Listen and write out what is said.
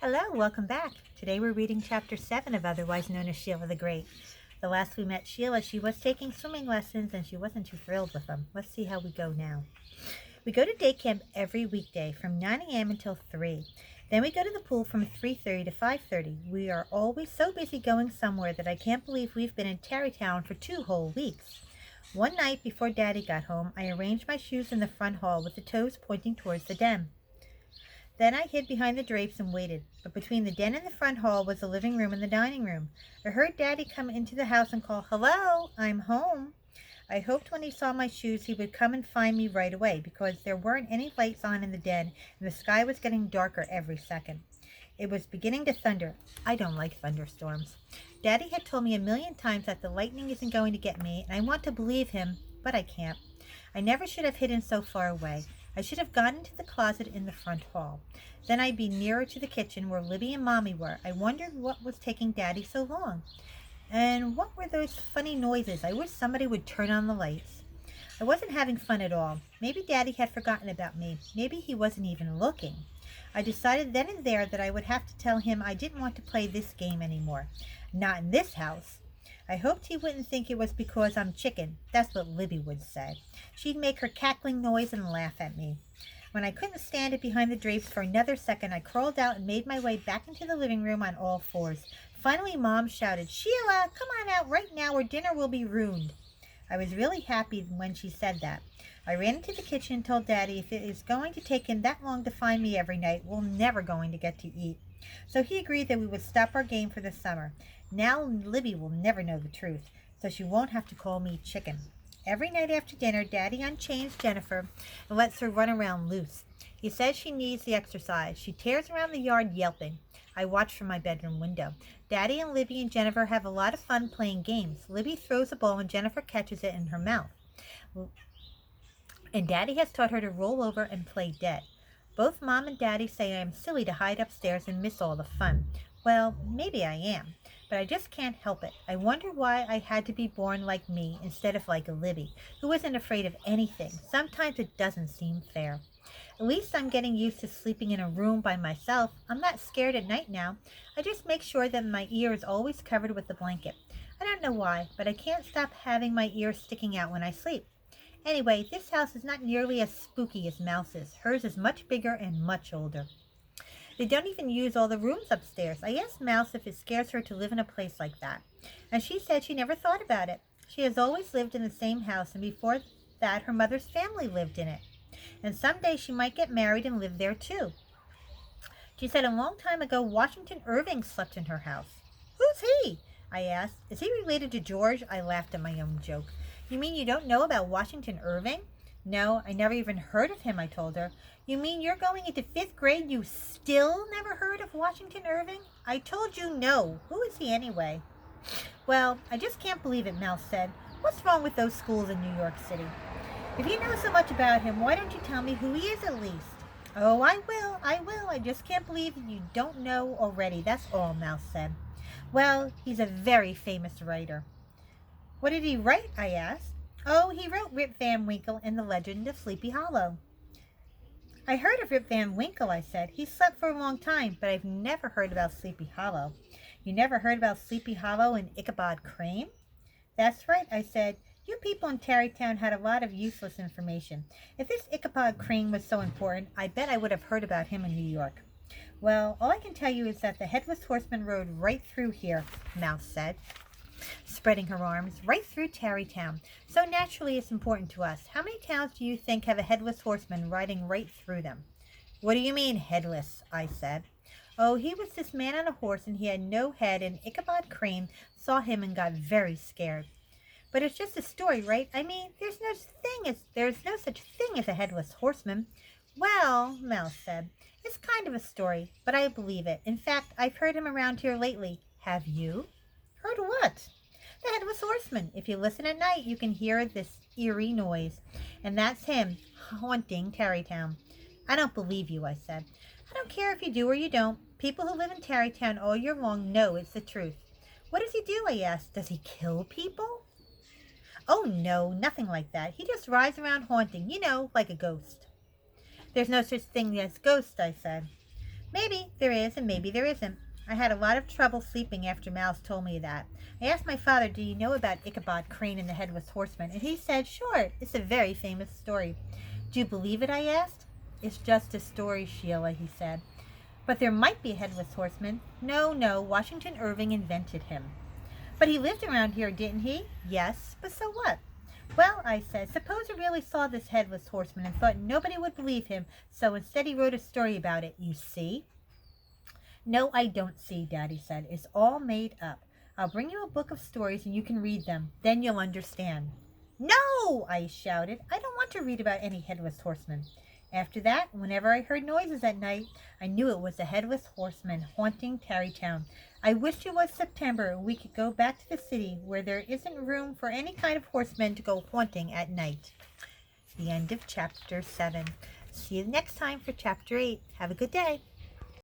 Hello, welcome back. Today we're reading Chapter 7 of otherwise known as Sheila the Great. The last we met Sheila, she was taking swimming lessons and she wasn't too thrilled with them. Let's see how we go now. We go to day camp every weekday from 9 a.m. until 3. Then we go to the pool from 3:30 to 5:30. We are always so busy going somewhere that I can't believe we've been in Tarrytown for 2 whole weeks. One night before Daddy got home, I arranged my shoes in the front hall with the toes pointing towards the den. Then I hid behind the drapes and waited, but between the den and the front hall was the living room and the dining room. I heard Daddy come into the house and call, "Hello, I'm home." I hoped when he saw my shoes he would come and find me right away, because there weren't any lights on in the den and the sky was getting darker every second. It was beginning to thunder. I don't like thunderstorms. Daddy had told me a million times that the lightning isn't going to get me, and I want to believe him, but I can't. I never should have hidden so far away. I should have gone into the closet in the front hall. Then I'd be nearer to the kitchen where Libby and Mommy were. I wondered what was taking Daddy so long. And what were those funny noises? I wish somebody would turn on the lights. I wasn't having fun at all. Maybe Daddy had forgotten about me. Maybe he wasn't even looking. I decided then and there that I would have to tell him I didn't want to play this game anymore. Not in this house. I hoped he wouldn't think it was because I'm chicken. That's what Libby would say. She'd make her cackling noise and laugh at me. When I couldn't stand it behind the drapes for another second, I crawled out and made my way back into the living room on all fours. Finally, Mom shouted, "Sheila, come on out right now or dinner will be ruined." I was really happy when she said that. I ran into the kitchen and told Daddy if it is going to take him that long to find me every night, we're never going to get to eat. So he agreed that we would stop our game for the summer. Now Libby will never know the truth, so she won't have to call me chicken. Every night after dinner, Daddy unchains Jennifer and lets her run around loose. He says she needs the exercise. She tears around the yard yelping. I watch from my bedroom window. Daddy and Libby and Jennifer have a lot of fun playing games. Libby throws a ball and Jennifer catches it in her mouth. And Daddy has taught her to roll over and play dead. Both Mom and Daddy say I am silly to hide upstairs and miss all the fun. Well, maybe I am, but I just can't help it. I wonder why I had to be born like me instead of like Libby, who isn't afraid of anything. Sometimes it doesn't seem fair. At least I'm getting used to sleeping in a room by myself. I'm not scared at night now. I just make sure that my ear is always covered with a blanket. I don't know why, but I can't stop having my ears sticking out when I sleep. Anyway, this house is not nearly as spooky as Mouse's. Hers is much bigger and much older. They don't even use all the rooms upstairs. I asked Mouse if it scares her to live in a place like that, and she said she never thought about it. She has always lived in the same house, and before that her mother's family lived in it. And someday she might get married and live there too. She said a long time ago Washington Irving slept in her house. "Who's he?" I asked. "Is he related to George?" I laughed at my own joke. "You mean you don't know about Washington Irving?" "No, I never even heard of him," I told her. "You mean you're going into 5th grade? You still never heard of Washington Irving?" "I told you no. Who is he anyway?" "Well, I just can't believe it," Mouse said. "What's wrong with those schools in New York City? If you know so much about him, why don't you tell me who he is at least?" "Oh, I will. I just can't believe you don't know already. That's all," Mouse said. "Well, he's a very famous writer." "What did he write?" I asked. "Oh, he wrote Rip Van Winkle and the Legend of Sleepy Hollow." "I heard of Rip Van Winkle," I said. "He slept for a long time, but I've never heard about Sleepy Hollow." "You never heard about Sleepy Hollow and Ichabod Crane?" "That's right," I said. "You people in Tarrytown had a lot of useless information. If this Ichabod Crane was so important, I bet I would have heard about him in New York." "Well, all I can tell you is that the Headless Horseman rode right through here," Mouse said, spreading her arms, "right through Tarrytown. So naturally it's important to us. How many towns do you think have a Headless Horseman riding right through them?" "What do you mean, headless?" I said. "Oh, he was this man on a horse and he had no head, and Ichabod Crane saw him and got very scared." "But it's just a story, right? I mean, there's no such thing as a headless horseman." "Well," Mouse said, "it's kind of a story, but I believe it. In fact, I've heard him around here lately. Have you?" "Heard what?" "The Headless Horseman. If you listen at night, you can hear this eerie noise, and that's him haunting Tarrytown." "I don't believe you," I said. "I don't care if you do or you don't. People who live in Tarrytown all year long know it's the truth." "What does he do?" I asked. "Does he kill people?" "Oh, no, nothing like that. He just rides around haunting, like a ghost." "There's no such thing as ghosts," I said. Maybe there is and maybe there isn't. I had a lot of trouble sleeping after Mouse told me that. I asked my father, did he know about Ichabod Crane and the Headless Horseman? And he said, sure, it's a very famous story. Do you believe it? I asked. It's just a story, Sheila, he said. But there might be a Headless Horseman. No, no, Washington Irving invented him. But he lived around here, didn't he? Yes, but so what? Well, I said, suppose he really saw this Headless Horseman and thought nobody would believe him, so instead he wrote a story about it, you see? No, I don't see, Daddy said. It's all made up. I'll bring you a book of stories and you can read them. Then you'll understand. No, I shouted. I don't want to read about any Headless Horseman. After that, whenever I heard noises at night, I knew it was the Headless Horseman haunting Tarrytown. I wished it was September and we could go back to the city where there isn't room for any kind of horsemen to go haunting at night. The end of chapter 7. See you next time for chapter 8. Have a good day.